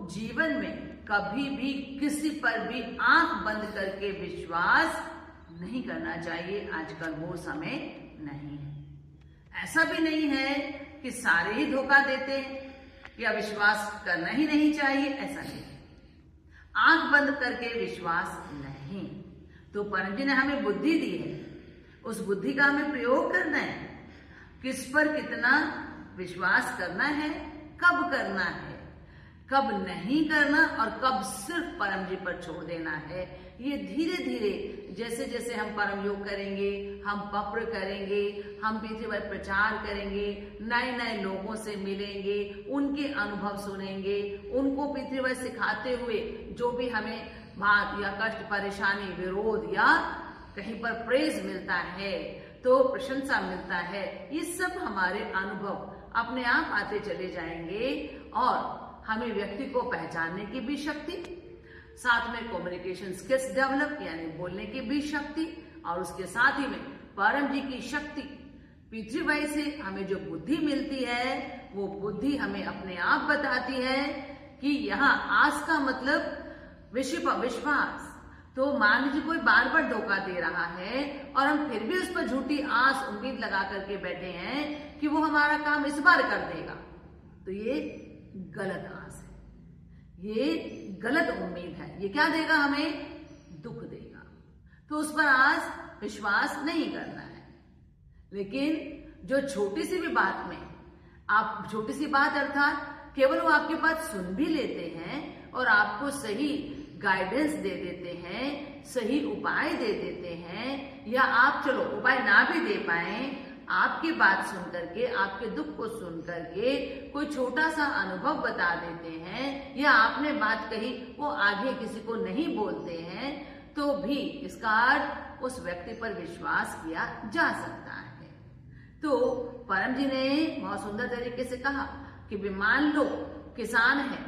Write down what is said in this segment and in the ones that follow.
जीवन में कभी भी किसी पर भी आंख बंद करके विश्वास नहीं करना चाहिए। आजकल वो समय नहीं है। ऐसा भी नहीं है कि सारे ही धोखा देते हैं या विश्वास करना ही नहीं चाहिए, ऐसा नहीं। आंख बंद करके विश्वास नहीं। तो परम जी ने हमें बुद्धि दी है, उस बुद्धि का हमें प्रयोग करना है। किस पर कितना विश्वास करना है, कब करना है, कब नहीं करना और कब सिर्फ परम जी पर छोड़ देना है। ये धीरे धीरे जैसे जैसे हम परम योग करेंगे, हम पप्र करेंगे, हम पृथ्वी पर प्रचार करेंगे, नए नए लोगों से मिलेंगे, उनके अनुभव सुनेंगे, उनको पृथ्वी पर सिखाते हुए जो भी हमें बात या कष्ट, परेशानी, विरोध या कहीं पर प्रेज मिलता है, तो प्रशंसा मिलता है, ये सब हमारे अनुभव अपने आप आते चले जाएंगे और हमें व्यक्ति को पहचानने की भी शक्ति, साथ में कम्युनिकेशन स्किल्स डेवलप यानी बोलने की भी शक्ति, और उसके साथ ही में परम जी की शक्ति पृथ्वी भाई से हमें जो बुद्धि मिलती है, वो बुद्धि हमें अपने आप बताती है कि यहाँ आस का मतलब विश्वास। तो मान लीजिए कोई बार बार धोखा दे रहा है और हम फिर भी उस पर झूठी आस उम्मीद लगा करके बैठे हैं कि वो हमारा काम इस बार कर देगा, तो ये गलत आस है, ये गलत उम्मीद है। ये क्या देगा? हमें दुख देगा। तो उस पर आस विश्वास नहीं करना है। लेकिन जो छोटी सी भी बात में आप, छोटी सी बात अर्थात केवल वो आपकी बात सुन भी लेते हैं और आपको सही गाइडेंस दे देते हैं, सही उपाय दे देते हैं, या आप चलो उपाय ना भी दे पाए, आपकी बात सुन करके, आपके दुख को सुन करके कोई छोटा सा अनुभव बता देते हैं, या आपने बात कही वो आगे किसी को नहीं बोलते हैं, तो भी इसका अर्थ उस व्यक्ति पर विश्वास किया जा सकता है। तो परम जी ने बहुत सुंदर तरीके से कहा कि मान लो किसान है,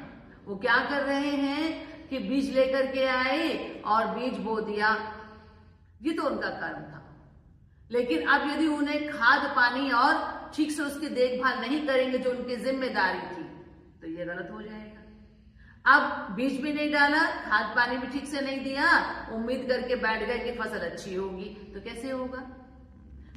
वो क्या कर रहे हैं कि बीज लेकर के आए और बीज बो दिया, ये तो उनका कर्म था। लेकिन अब यदि उन्हें खाद पानी और ठीक से उसकी देखभाल नहीं करेंगे जो उनकी जिम्मेदारी थी, तो ये गलत हो जाएगा। अब बीज भी नहीं डाला, खाद पानी भी ठीक से नहीं दिया, उम्मीद करके बैठ गए कि फसल अच्छी होगी, तो कैसे होगा?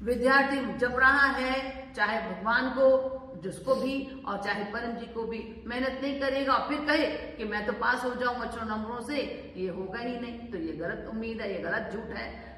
विद्यार्थी जप रहा है, चाहे भगवान को, जिसको भी, और चाहे परम जी को भी, मेहनत नहीं करेगा और फिर कहे कि मैं तो पास हो जाऊंगा अच्छे नंबरों से, ये होगा ही नहीं, तो ये गलत उम्मीद है, ये गलत झूठ है।